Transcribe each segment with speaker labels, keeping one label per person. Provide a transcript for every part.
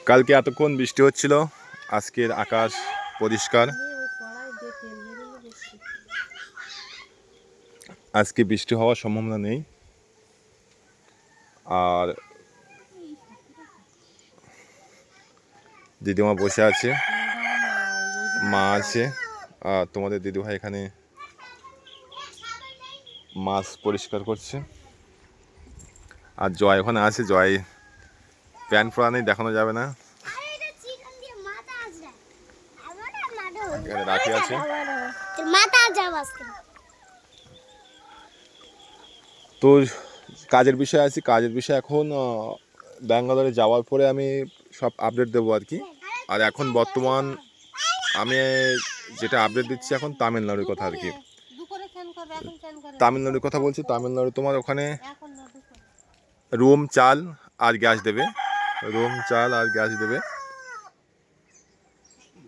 Speaker 1: কালকে এতক্ষণ বৃষ্টি হচ্ছিল, আজকের আকাশ পরিষ্কার। আজকে বৃষ্টি হওয়ার সম্ভাবনা নেই। আর দিদিমা বসে আছে, মা আছে, আর তোমাদের দিদিভাই এখানে মাছ পরিষ্কার করছে। আর জয় ওখানে আছে, জয় প্যান্ট পরা নেই, দেখানো যাবে না। এখানে রাখি আছে। তো কাজের বিষয়ে আছি, কাজের বিষয়ে এখন ব্যাঙ্গালোরে যাওয়ার পরে আমি সব আপডেট দেবো আর কি। আর এখন বর্তমান আমি যেটা আপডেট দিচ্ছি এখন তামিলনাড়ুর কথা আর কি। তামিলনাড়ুর কথা বলছি। তামিলনাড়ু তোমার ওখানে রুম, চাল আর গ্যাস দেবে। রুম, চাল আর গ্যাস দেবে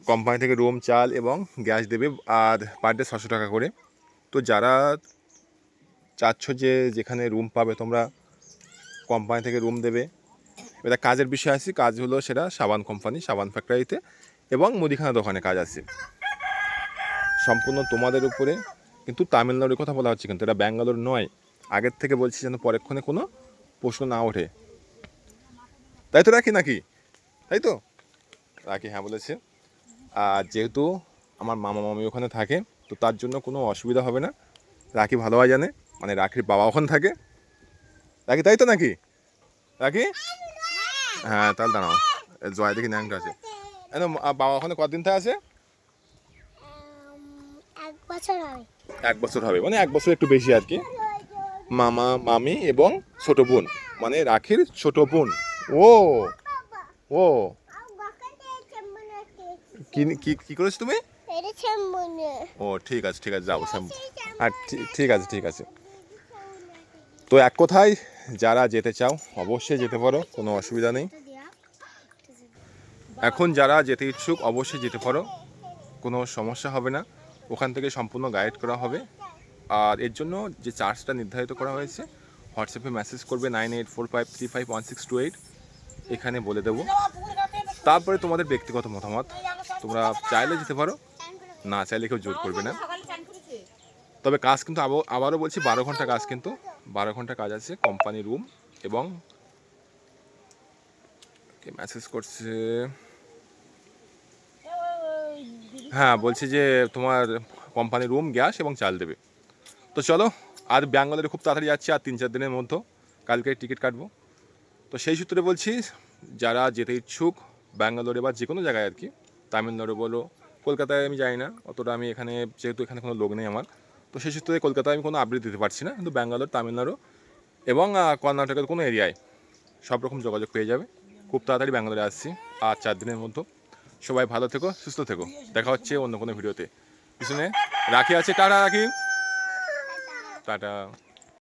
Speaker 1: কোম্পানি থেকে। রুম, চাল এবং গ্যাস দেবে, আর পার ডে 600 টাকা করে। তো যারা চাচ্ছ যে যেখানে রুম পাবে তোমরা, কোম্পানি থেকে রুম দেবে। এটা কাজের বিষয় আছে, কাজ হলো সেটা সাবান কোম্পানি, সাবান ফ্যাক্টরিতে এবং মুদিখানা দোকানে কাজ আছে। সম্পূর্ণ তোমাদের উপরে। কিন্তু তামিলনাড়ুর কথা বলা হচ্ছে, কিন্তু এটা ব্যাঙ্গালোর নয়। আগের থেকে বলছি যেন পরেক্ষণে কোনো প্রশ্ন না ওঠে। তাই তো রাখি নাকি? তাই তো রাখি হ্যাঁ বলেছে। আর যেহেতু আমার মামা মামি ওখানে থাকে, তো তার জন্য কোনো অসুবিধা হবে না। রাখি ভালোভাবে জানে, মানে রাখির বাবা ওখানে থাকে। রাখি তাই তো নাকি? রাখি হ্যাঁ, তাহলে দাঁড়াও, জয় দেখি ন্যাংটা আছে। বাবা ওখানে কতদিন থেকে আছে? 1 বছর হবে, মানে 1 বছর একটু বেশি আর কি। মামা, মামি এবং ছোট বোন, মানে রাখির ছোট বোন। ও ও কি কি কি করেছো তুমি? ও ঠিক আছে, ঠিক আছে, যাবো। আর ঠিক আছে, ঠিক আছে। তো এক কথায়, যারা যেতে চাও অবশ্যই যেতে পারো, কোনো অসুবিধা নেই। এখন যারা যেতে ইচ্ছুক অবশ্যই যেতে পারো, কোনো সমস্যা হবে না। ওখান থেকে সম্পূর্ণ গাইড করা হবে। আর এর জন্য যে চার্জটা নির্ধারিত করা হয়েছে, হোয়াটসঅ্যাপে মেসেজ করবে 9845351628, এখানে বলে দেবো। তারপরে তোমাদের ব্যক্তিগত মতামত, তোমরা চাইলে যেতে পারো, না চাইলে কেউ জোর করবে না। তবে কাজ কিন্তু আবারও বলছি 12 ঘন্টা কাজ, কিন্তু 12 ঘন্টা কাজ আছে। কোম্পানি রুম এবং কে মেসেজ করছে, হ্যাঁ বলছি যে তোমার কোম্পানি রুম, গ্যাস এবং চাল দেবে। তো চলো, আর ব্যাঙ্গালোরে খুব তাড়াতাড়ি যাচ্ছি, আর 3-4 দিনের মধ্যে কালকে টিকিট কাটবো। তো সেই সূত্রে বলছি, যারা যেতে ইচ্ছুক ব্যাঙ্গালোরে বা যে কোনো জায়গায় আর কি, তামিলনাড়ু বলো, কলকাতায় আমি যাই না অতটা, আমি এখানে যেহেতু এখানে কোনো লোক নেই আমার, তো সেই সূত্রে কলকাতায় আমি কোনো আপডেট দিতে পারছি না। কিন্তু ব্যাঙ্গালোর, তামিলনাড়ু এবং কর্ণাটকের কোনো এরিয়ায় সব রকম যোগাযোগ পেয়ে যাবে। খুব তাড়াতাড়ি ব্যাঙ্গালোরে আসছি, আর 4 দিনের মধ্যে। সবাই ভালো থেকো, সুস্থ থেকো। দেখা হচ্ছে অন্য কোনো ভিডিওতে। পিছনে রাখি আছে, টাটা রাখি, টাটা।